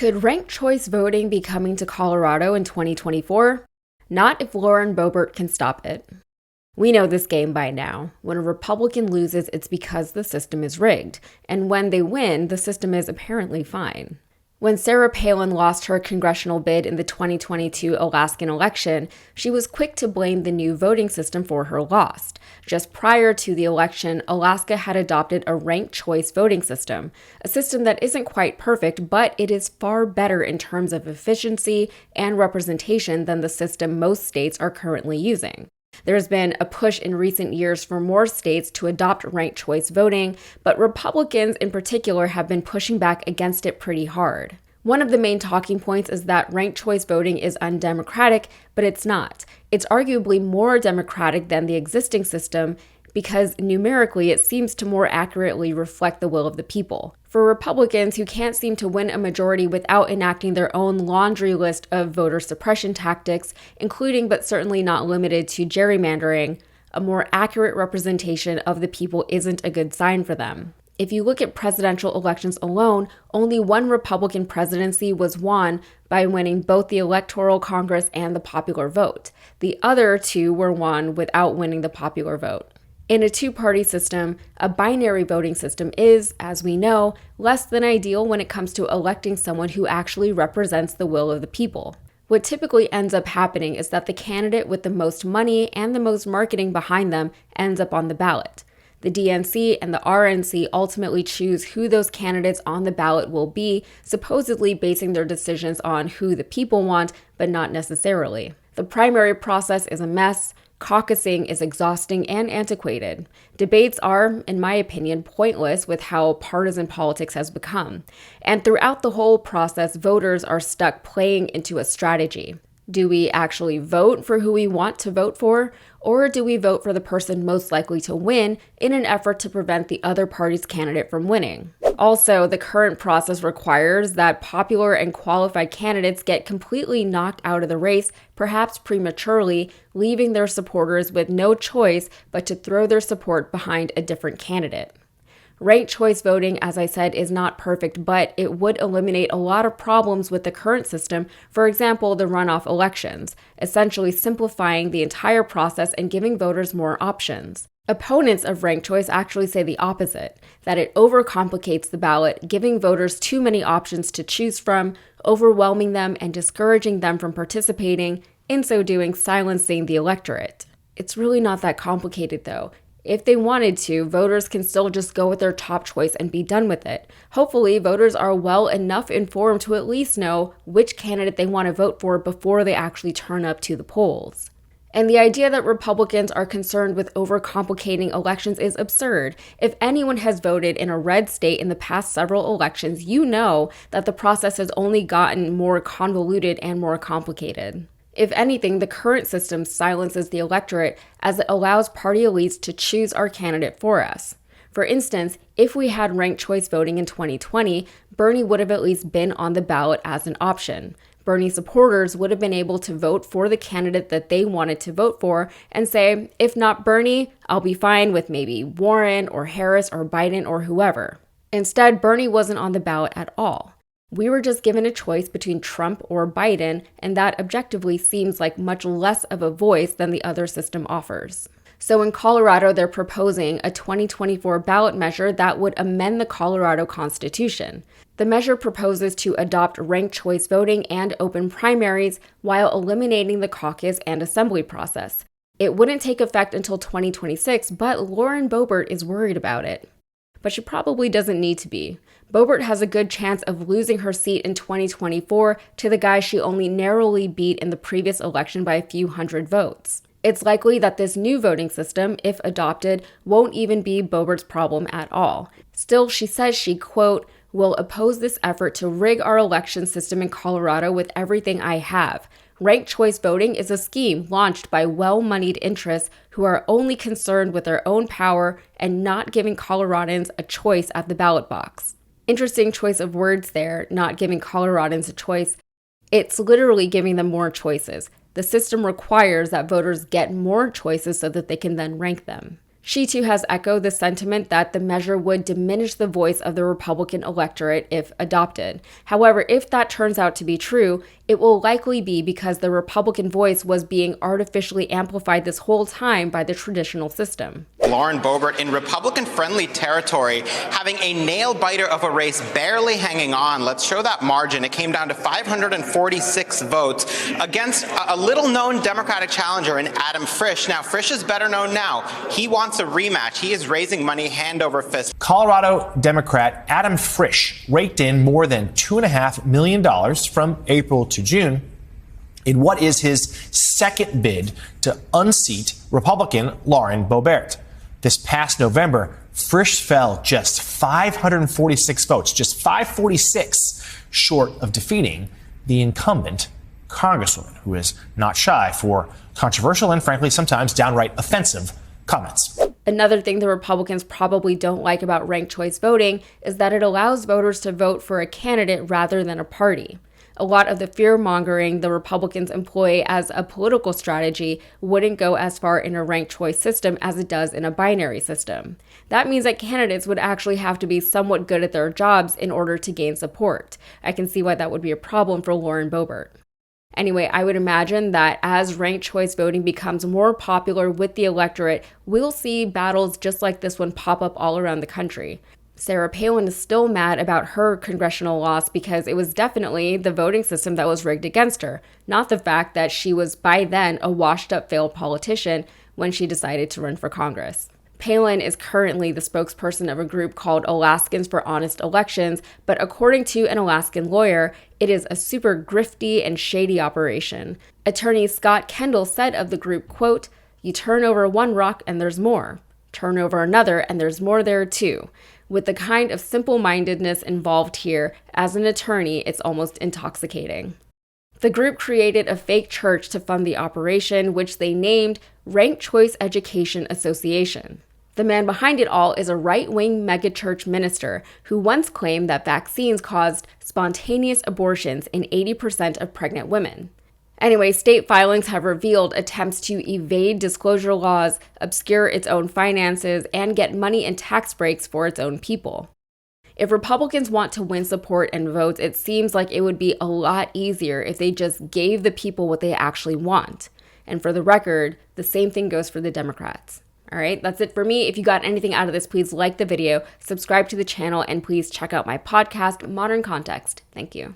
Could ranked choice voting be coming to Colorado in 2024? Not if Lauren Boebert can stop it. We know this game by now. When a Republican loses, it's because the system is rigged, and when they win, the system is apparently fine. When Sarah Palin lost her congressional bid in the 2022 Alaskan election, she was quick to blame the new voting system for her loss. Just prior to the election, Alaska had adopted a ranked choice voting system, a system that isn't quite perfect, but it is far better in terms of efficiency and representation than the system most states are currently using. There's been a push in recent years for more states to adopt ranked choice voting, but Republicans in particular have been pushing back against it pretty hard. One of the main talking points is that ranked choice voting is undemocratic, but it's not. It's arguably more democratic than the existing system because numerically it seems to more accurately reflect the will of the people. For Republicans who can't seem to win a majority without enacting their own laundry list of voter suppression tactics, including but certainly not limited to gerrymandering, a more accurate representation of the people isn't a good sign for them. If you look at presidential elections alone, only one Republican presidency was won by winning both the Electoral Congress and the popular vote. The other two were won without winning the popular vote. In a two-party system, a binary voting system is, as we know, less than ideal when it comes to electing someone who actually represents the will of the people. What typically ends up happening is that the candidate with the most money and the most marketing behind them ends up on the ballot. The DNC and the RNC ultimately choose who those candidates on the ballot will be, supposedly basing their decisions on who the people want, but not necessarily. The primary process is a mess. Caucusing is exhausting and antiquated. Debates are, in my opinion, pointless with how partisan politics has become. And throughout the whole process, voters are stuck playing into a strategy. Do we actually vote for who we want to vote for, or do we vote for the person most likely to win in an effort to prevent the other party's candidate from winning? Also, the current process requires that popular and qualified candidates get completely knocked out of the race, perhaps prematurely, leaving their supporters with no choice but to throw their support behind a different candidate. Ranked choice voting, as I said, is not perfect, but it would eliminate a lot of problems with the current system, for example, the runoff elections, essentially simplifying the entire process and giving voters more options. Opponents of ranked choice actually say the opposite, that it overcomplicates the ballot, giving voters too many options to choose from, overwhelming them and discouraging them from participating, in so doing silencing the electorate. It's really not that complicated though. If they wanted to, voters can still just go with their top choice and be done with it. Hopefully, voters are well enough informed to at least know which candidate they want to vote for before they actually turn up to the polls. And the idea that Republicans are concerned with overcomplicating elections is absurd. If anyone has voted in a red state in the past several elections, you know that the process has only gotten more convoluted and more complicated. If anything, the current system silences the electorate as it allows party elites to choose our candidate for us. For instance, if we had ranked choice voting in 2020, Bernie would have at least been on the ballot as an option. Bernie supporters would have been able to vote for the candidate that they wanted to vote for and say, if not Bernie, I'll be fine with maybe Warren or Harris or Biden or whoever. Instead, Bernie wasn't on the ballot at all. We were just given a choice between Trump or Biden, and that objectively seems like much less of a voice than the other system offers. So in Colorado, they're proposing a 2024 ballot measure that would amend the Colorado Constitution. The measure proposes to adopt ranked choice voting and open primaries while eliminating the caucus and assembly process. It wouldn't take effect until 2026, but Lauren Boebert is worried about it. But she probably doesn't need to be. Boebert has a good chance of losing her seat in 2024 to the guy she only narrowly beat in the previous election by a few hundred votes. It's likely that this new voting system, if adopted, won't even be Boebert's problem at all. Still, she says she, quote, will oppose this effort to rig our election system in Colorado with everything I have. Ranked choice voting is a scheme launched by well-moneyed interests who are only concerned with their own power and not giving Coloradans a choice at the ballot box. Interesting choice of words there, not giving Coloradans a choice. It's literally giving them more choices. The system requires that voters get more choices so that they can then rank them. She too has echoed the sentiment that the measure would diminish the voice of the Republican electorate if adopted. However, if that turns out to be true, it will likely be because the Republican voice was being artificially amplified this whole time by the traditional system. Lauren Boebert in Republican-friendly territory, having a nail-biter of a race barely hanging on. Let's show that margin. It came down to 546 votes against a little-known Democratic challenger in Adam Frisch. Now, Frisch is better known now. He wants a rematch. He is raising money hand over fist. Colorado Democrat Adam Frisch raked in more than $2.5 million from April to June in what is his second bid to unseat Republican Lauren Boebert. This past November, Frisch fell just 546 votes, just 546 short of defeating the incumbent Congresswoman, who is not shy for controversial and, frankly, sometimes downright offensive comments. Another thing the Republicans probably don't like about ranked choice voting is that it allows voters to vote for a candidate rather than a party. A lot of the fear-mongering the Republicans employ as a political strategy wouldn't go as far in a ranked choice system as it does in a binary system. That means that candidates would actually have to be somewhat good at their jobs in order to gain support. I can see why that would be a problem for Lauren Boebert. Anyway, I would imagine that as ranked choice voting becomes more popular with the electorate, we'll see battles just like this one pop up all around the country. Sarah Palin is still mad about her congressional loss because it was definitely the voting system that was rigged against her, not the fact that she was by then a washed-up failed politician when she decided to run for Congress. Palin is currently the spokesperson of a group called Alaskans for Honest Elections, but according to an Alaskan lawyer, it is a super grifty and shady operation. Attorney Scott Kendall said of the group, quote, "You turn over one rock and there's more. Turn over another and there's more there too." With the kind of simple-mindedness involved here, as an attorney, it's almost intoxicating. The group created a fake church to fund the operation, which they named Ranked Choice Education Association. The man behind it all is a right-wing megachurch minister who once claimed that vaccines caused spontaneous abortions in 80% of pregnant women. Anyway, state filings have revealed attempts to evade disclosure laws, obscure its own finances, and get money and tax breaks for its own people. If Republicans want to win support and votes, it seems like it would be a lot easier if they just gave the people what they actually want. And for the record, the same thing goes for the Democrats. All right, that's it for me. If you got anything out of this, please like the video, subscribe to the channel, and please check out my podcast, Modern Context. Thank you.